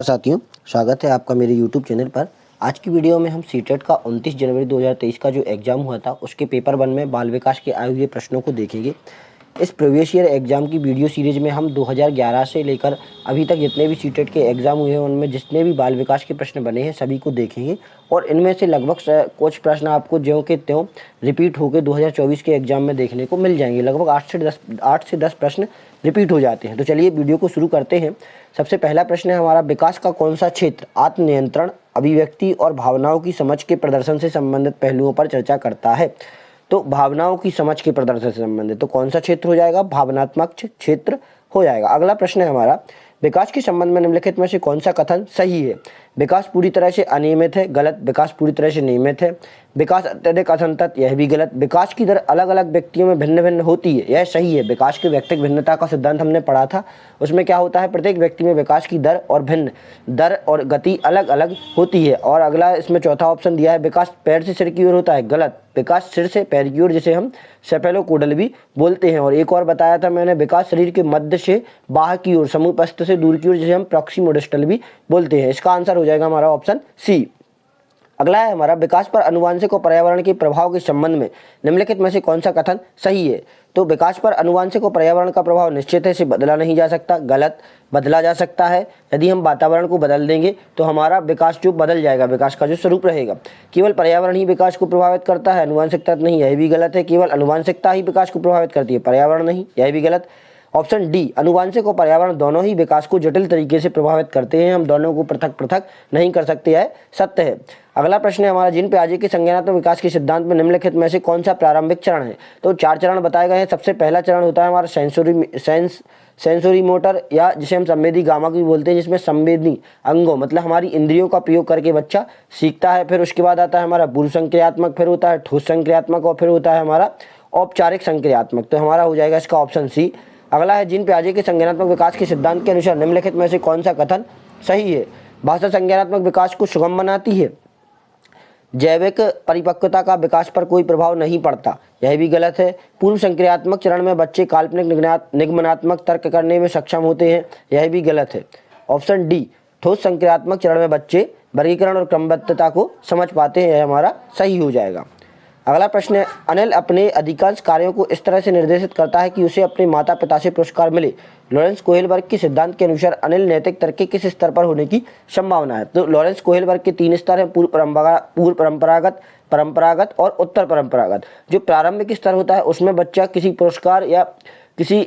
साथियों, स्वागत है आपका मेरे YouTube चैनल पर। आज की वीडियो में हम सीटेट का 29 जनवरी 2023 का जो एग्ज़ाम हुआ था उसके पेपर 1 में बाल विकास के आए हुए प्रश्नों को देखेंगे। इस प्रीवियस ईयर एग्ज़ाम की वीडियो सीरीज़ में हम 2011 से लेकर अभी तक जितने भी सीटेट के एग्ज़ाम हुए हैं उनमें जितने भी बाल विकास के प्रश्न बने हैं सभी को देखेंगे और इनमें से लगभग कुछ प्रश्न आपको ज्यों के त्यों रिपीट होकर 2024 के एग्ज़ाम में देखने को मिल जाएंगे। लगभग 8 से 10 प्रश्न रिपीट हो जाते हैं। तो चलिए वीडियो को शुरू करते हैं। सबसे पहला प्रश्न है हमारा, विकास का कौन सा क्षेत्र आत्मनियंत्रण, अभिव्यक्ति और भावनाओं की समझ के प्रदर्शन से संबंधित पहलुओं पर चर्चा करता है? तो भावनाओं की समझ के प्रदर्शन से संबंधित तो कौन सा क्षेत्र हो जाएगा? भावनात्मक क्षेत्र हो जाएगा। अगला प्रश्न है हमारा, विकास के संबंध में निम्नलिखित में से कौन सा कथन सही है? विकास पूरी तरह से अनियमित है, गलत। विकास पूरी तरह से नियमित है। विकास अत्यधिक असंतत, यह भी गलत। विकास की दर अलग अलग व्यक्तियों में भिन्न भिन्न होती है, यह सही है। विकास के व्यक्तिगत भिन्नता का सिद्धांत हमने पढ़ा था, उसमें क्या होता है, प्रत्येक व्यक्ति में विकास की दर और भिन्न दर और गति अलग अलग होती है। और अगला इसमें चौथा ऑप्शन दिया है, विकास पैर से सिर की ओर होता है, गलत। विकास सिर से पैर की ओर, जिसे हम सेफेलोकोडल भी बोलते हैं। और एक और बताया था मैंने, विकास शरीर के मध्य से बाहर की ओर, समुपस्थ से दूर की ओर, जिसे हम प्रॉक्सिमोडिस्टल भी बोलते हैं। इसका आंसर हो जाएगा हमारा ऑप्शन सी। अगला है हमारा, विकास पर आनुवंशिक और पर्यावरण के प्रभाव के संबंध में निम्नलिखित में से कौन सा कथन सही है? तो विकास पर आनुवंशिक और पर्यावरण का प्रभाव निश्चित है, इसे बदला नहीं जा सकता, गलत। बदला जा सकता है, यदि हम वातावरण को बदल देंगे तो हमारा विकास जो बदल जाएगा, विकास का जो स्वरूप रहेगा। केवल पर्यावरण ही विकास को प्रभावित करता है, आनुवंशिकता नहीं, यह भी गलत है। केवल आनुवंशिकता ही विकास को प्रभावित करती है, पर्यावरण नहीं, यह भी गलत। ऑप्शन डी, आनुवंशिक और पर्यावरण दोनों ही विकास को जटिल तरीके से प्रभावित करते हैं, हम दोनों को पृथक पृथक नहीं कर सकते, यह सत्य है। अगला प्रश्न है हमारा, जीन पियाजे के संज्ञानात्मक विकास के सिद्धांत में निम्नलिखित में से कौन सा प्रारंभिक चरण है? तो 4 चरण बताए गए हैं। सबसे पहला चरण होता है हमारा सेंसोरी मोटर, या जिसे हम संवेदी गामा भी बोलते हैं, जिसमें संवेदी अंगों मतलब हमारी इंद्रियों का प्रयोग करके बच्चा सीखता है। फिर उसके बाद आता है हमारा पूर्व संक्रियात्मक, फिर होता है ठोस संक्रियात्मक और फिर होता है हमारा औपचारिक संक्रियात्मक। तो हमारा हो जाएगा इसका ऑप्शन सी। अगला है, जीन पियाजे के संज्ञानात्मक विकास के सिद्धांत के अनुसार निम्नलिखित में से कौन सा कथन सही है? भाषा संज्ञानात्मक विकास को सुगम बनाती है, जैविक परिपक्वता का विकास पर कोई प्रभाव नहीं पड़ता, यह भी गलत है। पूर्व संक्रियात्मक चरण में बच्चे काल्पनिक निगमनात्मक तर्क करने में सक्षम होते हैं, यह भी गलत है। ऑप्शन डी, ठोस संक्रियात्मक चरण में बच्चे वर्गीकरण और क्रमबद्धता को समझ पाते हैं, यह हमारा सही हो जाएगा। अगला प्रश्न है, अनिल अपने अधिकांश कार्यों को इस तरह से निर्देशित करता है कि उसे अपने माता पिता से पुरस्कार मिले। लॉरेंस कोहेलबर्ग के सिद्धांत के अनुसार अनिल नैतिक तर्क के किस स्तर पर होने की संभावना है? तो लॉरेंस कोहेलबर्ग के 3 स्तर हैं, पूर्व परंपरागत, परंपरागत और उत्तर परंपरागत। जो प्रारंभिक स्तर होता है उसमें बच्चा किसी पुरस्कार या किसी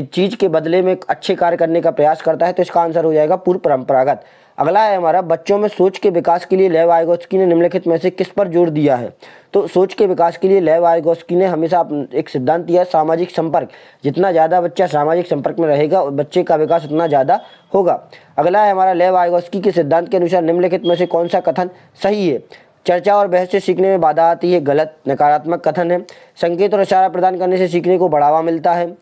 चीज़ के बदले में अच्छे कार्य करने का प्रयास करता है, तो इसका आंसर हो जाएगा पूर्व परंपरागत। अगला है हमारा, बच्चों में सोच के विकास के लिए लेव वाइगोत्स्की ने निम्नलिखित में से किस पर जोर दिया है? तो सोच के विकास के लिए लेव वाइगोत्स्की ने हमेशा एक सिद्धांत दिया है, सामाजिक संपर्क। जितना ज़्यादा बच्चा सामाजिक संपर्क में रहेगा बच्चे का विकास उतना ज़्यादा होगा। अगला है हमारा, लेव वाइगोत्स्की के सिद्धांत के अनुसार निम्नलिखित में से कौन सा कथन सही है? चर्चा और बहस से सीखने में बाधा आती है, गलत, नकारात्मक कथन है। संकेत और इशारा प्रदान करने से सीखने को बढ़ावा मिलता है।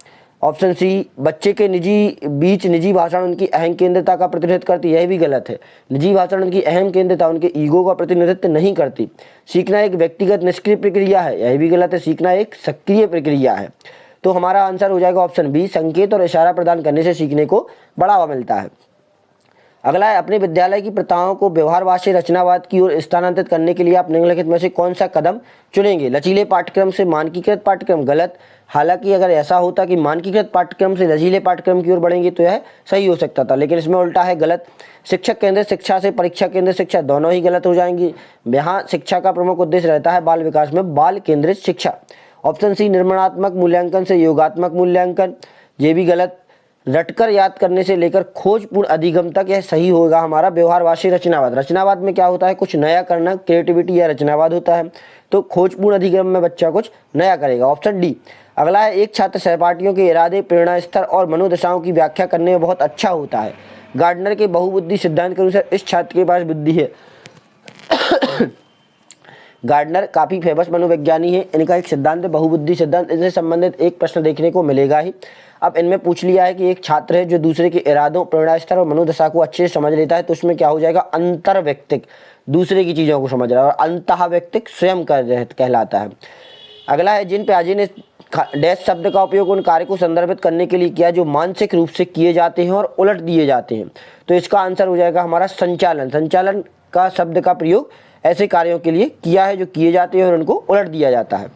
ऑप्शन सी, बच्चे के निजी भाषण उनकी अहम केंद्रता का प्रतिनिधित्व करती है, यह भी गलत है। निजी भाषण उनकी अहम केंद्रता, उनके ईगो का प्रतिनिधित्व नहीं करती। सीखना एक व्यक्तिगत निष्क्रिय प्रक्रिया है, यह भी गलत है। सीखना एक सक्रिय प्रक्रिया है। तो हमारा आंसर हो जाएगा ऑप्शन बी, संकेत और इशारा प्रदान करने से सीखने को बढ़ावा मिलता है। अगला है, अपने विद्यालय की प्रथाओं को व्यवहारवाद से रचनावाद की ओर स्थानांतरित करने के लिए आप निम्नलिखित में से कौन सा कदम चुनेंगे? लचीले पाठ्यक्रम से मानकीकृत पाठ्यक्रम, गलत। हालांकि अगर ऐसा होता कि मानकीकृत पाठ्यक्रम से लचीले पाठ्यक्रम की ओर बढ़ेंगे तो यह सही हो सकता था, लेकिन इसमें उल्टा है, गलत। शिक्षक केंद्रित शिक्षा से परीक्षा केंद्रित शिक्षा, दोनों ही गलत हो जाएंगी। यहाँ शिक्षा का प्रमुख उद्देश्य रहता है बाल विकास में बाल केंद्रित शिक्षा। ऑप्शन सी, निर्माणात्मक मूल्यांकन से योगात्मक मूल्यांकन, ये भी गलत। रटकर याद करने से लेकर खोजपूर्ण अधिगम तक, यह सही होगा हमारा व्यवहारवाद से रचनावाद। रचनावाद में क्या होता है, कुछ नया करना, क्रिएटिविटी या रचनावाद होता है। तो खोजपूर्ण अधिगम में बच्चा कुछ नया करेगा, ऑप्शन डी। अगला है, एक छात्र सहपाठियों के इरादे, प्रेरणा स्तर और मनोदशाओं की व्याख्या करने में बहुत अच्छा होता है। गार्डनर के बहुबुद्धि सिद्धांत के अनुसार इस छात्र के पास बुद्धि है। गार्डनर काफ़ी फेमस मनोविज्ञानी है, इनका एक सिद्धांत है बहुबुद्धि सिद्धांत, इनसे संबंधित एक प्रश्न देखने को मिलेगा ही। अब इनमें पूछ लिया है कि एक छात्र है जो दूसरे के इरादों, प्रेरणा स्तर और मनोदशा को अच्छे से समझ लेता है, तो उसमें क्या हो जाएगा, अंतर्वैयक्तिक, दूसरे की चीज़ों को समझ रहा है, और अंतःवैयक्तिक स्वयं कहलाता है। अगला है जिन प्याजे ने डैश शब्द का उपयोग उन कार्य को संदर्भित करने के लिए किया जो मानसिक रूप से किए जाते हैं और उलट दिए जाते हैं। तो इसका आंसर हो जाएगा हमारा संचालन। संचालन का शब्द का प्रयोग ऐसे कार्यों के लिए किया है जो किए जाते हैं और उनको उलट दिया जाता है।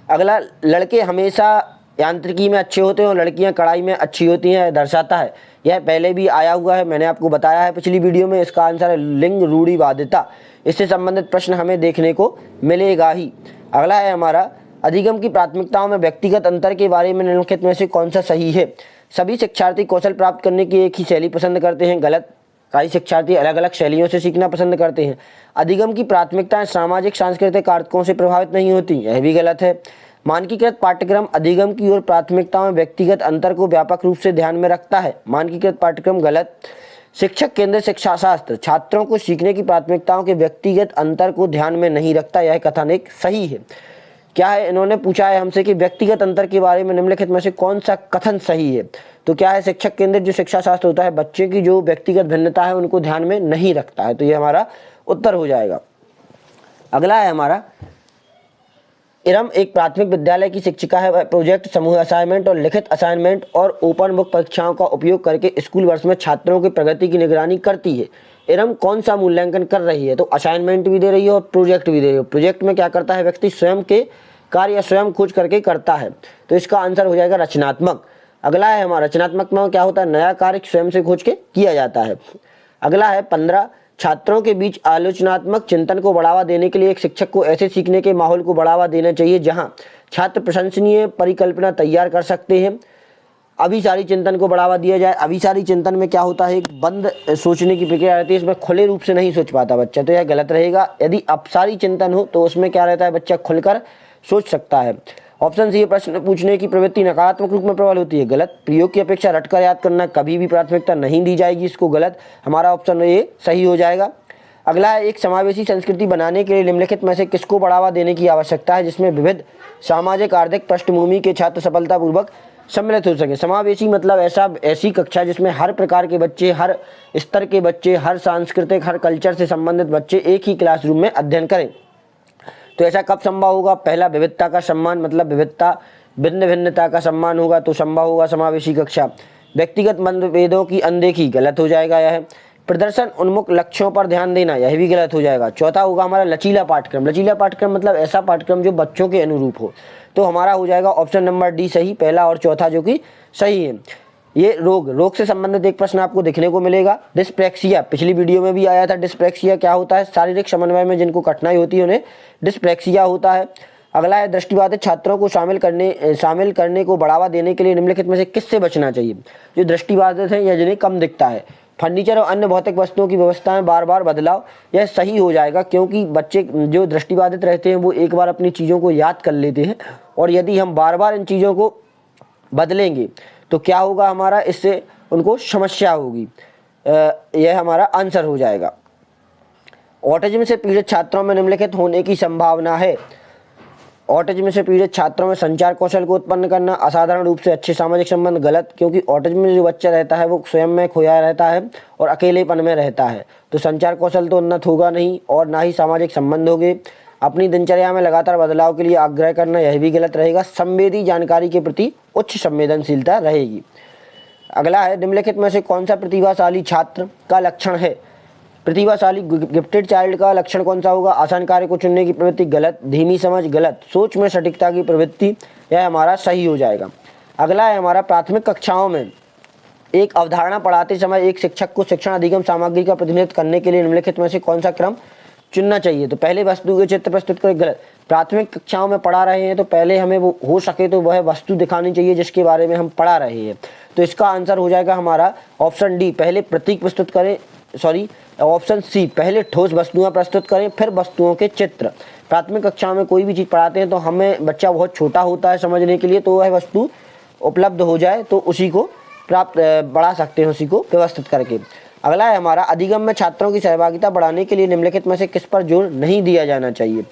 अगला, लड़के हमेशा यांत्रिकी में अच्छे होते हैं और लड़कियां कढ़ाई में अच्छी होती हैं, दर्शाता है। यह पहले भी आया हुआ है, मैंने आपको बताया है पिछली वीडियो में। इसका आंसर है लिंग रूढ़िवादिता। इससे संबंधित प्रश्न हमें देखने को मिलेगा ही। अगला है हमारा, अधिगम की प्राथमिकताओं में व्यक्तिगत अंतर के बारे में निम्नलिखित में से कौन सा सही है? सभी शिक्षार्थी कौशल प्राप्त करने की एक ही शैली पसंद करते हैं, गलत। कई शिक्षार्थी अलग अलग शैलियों से सीखना पसंद करते हैं। अधिगम की प्राथमिकताएं सामाजिक सांस्कृतिक कारकों से प्रभावित नहीं होती, यह भी गलत है। मानकीकृत पाठ्यक्रम अधिगम की ओर प्राथमिकताओं में व्यक्तिगत अंतर को व्यापक रूप से ध्यान में रखता है, मानकीकृत पाठ्यक्रम गलत। शिक्षक केंद्रित शिक्षा शास्त्र छात्रों को सीखने की प्राथमिकताओं के व्यक्तिगत अंतर को ध्यान में नहीं रखता, यह कथन एक सही है। क्या है, इन्होंने पूछा है हमसे कि व्यक्तिगत अंतर के बारे में निम्नलिखित में से कौन सा कथन सही है? तो क्या है, शिक्षक केंद्रित जो शिक्षा शास्त्र होता है बच्चे की जो व्यक्तिगत भिन्नता है उनको ध्यान में नहीं रखता है, तो ये हमारा उत्तर हो जाएगा। अगला है हमारा, इरम एक प्राथमिक विद्यालय की शिक्षिका है। वह प्रोजेक्ट, समूह असाइनमेंट और लिखित असाइनमेंट और ओपन बुक परीक्षाओं का उपयोग करके स्कूल वर्ष में छात्रों की प्रगति की निगरानी करती है। इरम कौन सा मूल्यांकन कर रही है? तो असाइनमेंट भी दे रही है और प्रोजेक्ट भी दे रही है। प्रोजेक्ट में क्या करता है व्यक्ति? स्वयं के कार्य या स्वयं खोज करके करता है, तो इसका आंसर हो जाएगा रचनात्मक। अगला है हमारा, रचनात्मक में क्या होता है? नया कार्य स्वयं से खोज के किया जाता है। अगला है 15, छात्रों के बीच आलोचनात्मक चिंतन को बढ़ावा देने के लिए एक शिक्षक को ऐसे सीखने के माहौल को बढ़ावा देना चाहिए जहां छात्र प्रशंसनीय परिकल्पना तैयार कर सकते हैं। अभिसारी चिंतन को बढ़ावा दिया जाए। अभिसारी चिंतन में क्या होता है? एक बंद सोचने की प्रक्रिया रहती है, इसमें खुले रूप से नहीं सोच पाता बच्चा, तो यह गलत रहेगा। यदि अपसारी चिंतन हो तो उसमें क्या रहता है? बच्चा खुलकर सोच सकता है। ऑप्शन सी, ये प्रश्न पूछने की प्रवृत्ति नकारात्मक रूप में प्रबल होती है, गलत। प्रयोग की अपेक्षा रटकर याद करना कभी भी प्राथमिकता नहीं दी जाएगी, इसको गलत। हमारा ऑप्शन ये सही हो जाएगा। अगला है, एक समावेशी संस्कृति बनाने के लिए निम्नलिखित में से किसको बढ़ावा देने की आवश्यकता है जिसमें विविध सामाजिक आर्थिक पृष्ठभूमि के छात्र सफलतापूर्वक सम्मिलित हो सके? समावेशी मतलब ऐसी कक्षा जिसमें हर प्रकार के बच्चे, हर स्तर के बच्चे, हर सांस्कृतिक, हर कल्चर से संबंधित बच्चे एक ही क्लासरूम में अध्ययन करें। तो ऐसा कब संभव होगा? पहला, विविधता का सम्मान, मतलब विविधता, भिन्नता का सम्मान होगा तो संभव होगा समावेशी कक्षा। व्यक्तिगत मतभेदों की अनदेखी, गलत हो जाएगा यह। प्रदर्शन उन्मुख लक्ष्यों पर ध्यान देना, यह भी गलत हो जाएगा। चौथा होगा हमारा लचीला पाठ्यक्रम। लचीला पाठ्यक्रम मतलब ऐसा पाठ्यक्रम जो बच्चों के अनुरूप हो, तो हमारा हो जाएगा ऑप्शन नंबर डी सही, पहला और चौथा जो कि सही है। ये रोग से संबंधित एक प्रश्न आपको देखने को मिलेगा। डिस्प्रैक्सिया, पिछली वीडियो में भी आया था। डिस्प्रैक्सिया क्या होता है? शारीरिक समन्वय में जिनको कठिनाई होती है उन्हें डिस्प्रैक्सिया होता है। अगला है, दृष्टिबाधित छात्रों को शामिल करने को बढ़ावा देने के लिए निम्नलिखित में से किससे बचना चाहिए? जो दृष्टिबाधित है या जिन्हें कम दिखता है। फर्नीचर और अन्य भौतिक वस्तुओं की व्यवस्थाएं बार बार बदलाव, यह सही हो जाएगा क्योंकि बच्चे जो दृष्टिबाधित रहते हैं वो एक बार अपनी चीज़ों को याद कर लेते हैं, और यदि हम बार बार इन चीज़ों को बदलेंगे तो क्या होगा हमारा? इससे उनको समस्या होगी। यह हमारा आंसर हो जाएगा। ऑटिज्म से पीड़ित छात्रों में निम्नलिखित होने की संभावना है। ऑटिज्म से पीड़ित छात्रों में संचार कौशल को उत्पन्न करना, असाधारण रूप से अच्छे सामाजिक संबंध, गलत। क्योंकि ऑटिज्म में जो बच्चा रहता है वो स्वयं में खोया रहता है और अकेलेपन में रहता है, तो संचार कौशल तो उन्नत होगा नहीं और ना ही सामाजिक संबंध होंगे। अपनी दिनचर्या में लगातार बदलाव के लिए आग्रह करना, यह भी गलत रहेगा। संवेदी जानकारी के प्रति उच्च संवेदनशीलता रहेगी। अगला है, निम्नलिखित में से कौन सा प्रतिभाशाली छात्र का लक्षण है? प्रतिभाशाली गिफ्टेड चाइल्ड का लक्षण कौन सा होगा? आसान कार्य को चुनने की प्रवृत्ति, गलत। धीमी समझ, गलत। सोच में सटीकता की प्रवृत्ति, यह हमारा सही हो जाएगा। अगला है हमारा, प्राथमिक कक्षाओं में एक अवधारणा पढ़ाते समय एक शिक्षक को शिक्षण अधिगम सामग्री का प्रतिनिधित्व करने के लिए निम्नलिखित में से कौन सा क्रम चुनना चाहिए? तो पहले वस्तु के चित्र प्रस्तुत करें, गलत। प्राथमिक कक्षाओं में पढ़ा रहे हैं तो पहले हमें वो हो सके तो वह वस्तु दिखानी चाहिए जिसके बारे में हम पढ़ा रहे हैं, तो इसका आंसर हो जाएगा हमारा ऑप्शन डी, पहले प्रतीक प्रस्तुत करें, ऑप्शन सी, पहले ठोस वस्तुएं प्रस्तुत करें फिर वस्तुओं के चित्र। प्राथमिक कक्षा में कोई भी चीज़ पढ़ाते हैं तो हमें बच्चा बहुत छोटा होता है समझने के लिए, तो वह वस्तु उपलब्ध हो जाए तो उसी को बढ़ा सकते हैं, उसी को व्यवस्थित करके। अगला है हमारा, अधिगम में छात्रों की सहभागिता बढ़ाने के लिए निम्नलिखित में से किस पर जोर नहीं दिया जाना चाहिए?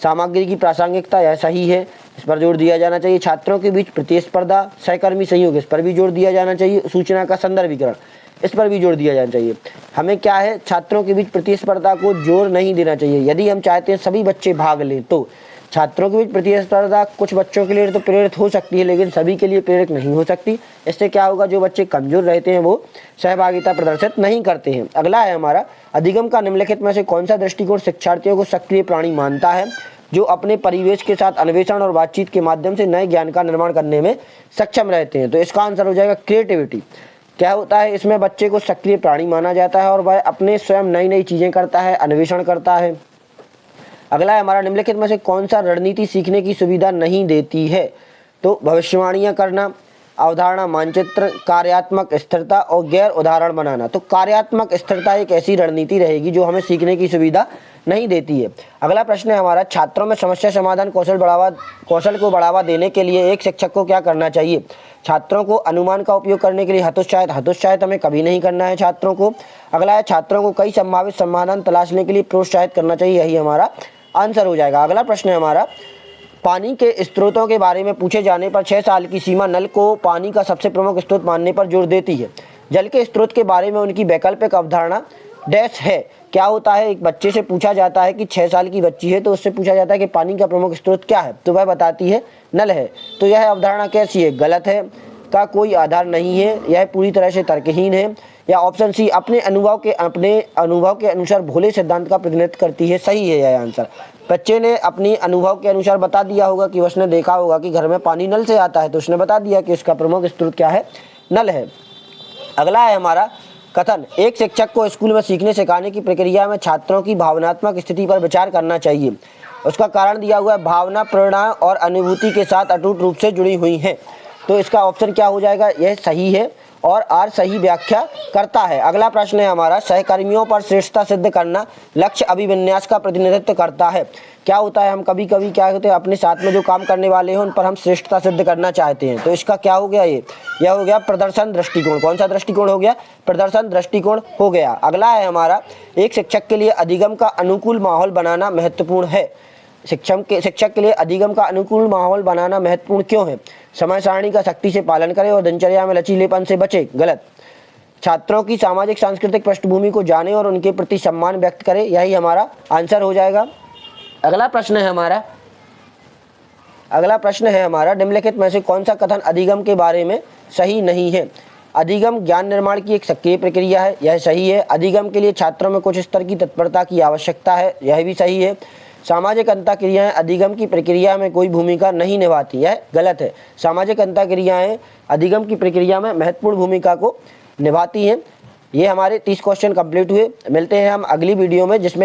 सामग्री की प्रासंगिकता, यह सही है, इस पर जोर दिया जाना चाहिए। छात्रों के बीच प्रतिस्पर्धा, सहकर्मी सहयोग, इस पर भी जोर दिया जाना चाहिए। सूचना का संदर्भीकरण, इस पर भी जोर दिया जाना चाहिए। हमें क्या है, छात्रों के बीच प्रतिस्पर्धा को जोर नहीं देना चाहिए। यदि हम चाहते हैं सभी बच्चे भाग लें तो छात्रों के बीच प्रतिस्पर्धा कुछ बच्चों के लिए तो प्रेरित हो सकती है, लेकिन सभी के लिए प्रेरक नहीं हो सकती। इससे क्या होगा, जो बच्चे कमजोर रहते हैं वो सहभागिता प्रदर्शित नहीं करते हैं। अगला है हमारा, अधिगम का निम्नलिखित में से कौन सा दृष्टिकोण शिक्षार्थियों को सक्रिय प्राणी मानता है? जो अपने परिवेश के साथ अन्वेषण और बातचीत के माध्यम से नए ज्ञान का निर्माण करने में सक्षम रहते हैं। तो इसका आंसर हो जाएगा क्रिएटिविटी। क्या होता है, इसमें बच्चे को सक्रिय प्राणी माना जाता है और वह अपने स्वयं नई नई चीज़ें करता है, अन्वेषण करता है। अगला है हमारा, निम्नलिखित में से कौन सा रणनीति सीखने की सुविधा नहीं देती है? तो भविष्यवाणियाँ करना, अवधारणा मानचित्र, कार्यात्मक स्थिरता और गैर उदाहरण बनाना। तो कार्यात्मक स्थिरता एक ऐसी रणनीति रहेगी जो हमें सीखने की सुविधा नहीं देती है। अगला प्रश्न है हमारा, छात्रों में समस्या समाधान कौशल को बढ़ावा देने के लिए एक शिक्षक को क्या करना चाहिए? छात्रों को अनुमान का उपयोग करने के लिए हतोत्साहित हमें कभी नहीं करना है छात्रों को। अगला है, छात्रों को कई संभावित समाधान तलाशने के लिए प्रोत्साहित करना चाहिए। यही हमारा आंसर हो जाएगा। अगला प्रश्न है हमारा, पानी के स्रोतों के बारे में पूछे जाने पर 6 साल की सीमा नल को पानी का सबसे प्रमुख स्रोत मानने पर जोर देती है। जल के स्रोत के बारे में उनकी वैकल्पिक अवधारणा डैश है। क्या होता है, एक बच्चे से पूछा जाता है कि 6 साल की बच्ची है तो उससे पूछा जाता है कि पानी का प्रमुख स्रोत क्या है, तो वह बताती है नल है। तो यह अवधारणा कैसी है? गलत है, का कोई आधार नहीं है, यह पूरी तरह से तर्कहीन है। या ऑप्शन सी, अपने अनुभव के अनुसार भोले सिद्धांत का प्रतिनिधित्व करती है। सही है यह आंसर। बच्चे ने अपनी अनुभव के अनुसार बता दिया होगा कि उसने देखा होगा कि घर में पानी नल से आता है, तो उसने बता दिया कि उसका प्रमुख स्रोत क्या है, नल है। अगला है हमारा कथन, एक शिक्षक को स्कूल में सीखने सिखाने की प्रक्रिया में छात्रों की भावनात्मक स्थिति पर विचार करना चाहिए। उसका कारण दिया हुआ है, भावना, प्रेरणा और अनुभूति के साथ अटूट रूप से जुड़ी हुई हैं। तो इसका ऑप्शन क्या हो जाएगा? यह सही है और आर सही व्याख्या करता है। अगला प्रश्न है हमारा, सहकर्मियों पर श्रेष्ठता सिद्ध करना लक्ष्य अभिविन्यास का प्रतिनिधित्व करता है। क्या होता है, हम कभी कभी क्या होते हैं, अपने साथ में जो काम करने वाले हैं उन पर हम श्रेष्ठता सिद्ध करना चाहते हैं। तो इसका क्या हो गया, यह हो गया प्रदर्शन दृष्टिकोण। कौन सा दृष्टिकोण हो गया? प्रदर्शन दृष्टिकोण हो गया। अगला है हमारा, एक शिक्षक के लिए अधिगम का अनुकूल माहौल बनाना महत्वपूर्ण है। शिक्षक के लिए अधिगम का अनुकूल माहौल बनाना महत्वपूर्ण क्यों है? समय सारणी का सख्ती से पालन करें और दिनचर्या में लचीलेपन से बचे। गलत। छात्रों की सामाजिक सांस्कृतिक पृष्ठभूमि को जाने और उनके प्रति सम्मान व्यक्त करें। यही हमारा आंसर हो जाएगा। अगला प्रश्न है हमारा, निम्नलिखित में से कौन सा कथन अधिगम के बारे में सही नहीं है? अधिगम ज्ञान निर्माण की एक सक्रिय प्रक्रिया है। यह सही है। अधिगम के लिए छात्रों में कुछ स्तर की तत्परता की आवश्यकता है। यह भी सही है। सामाजिक अंतःक्रियाएं अधिगम की प्रक्रिया में कोई भूमिका नहीं निभाती। यह गलत है। सामाजिक अंतःक्रियाएं अधिगम की प्रक्रिया में महत्वपूर्ण भूमिका को निभाती हैं। ये हमारे 30 क्वेश्चन कंप्लीट हुए। मिलते हैं हम अगली वीडियो में, जिसमें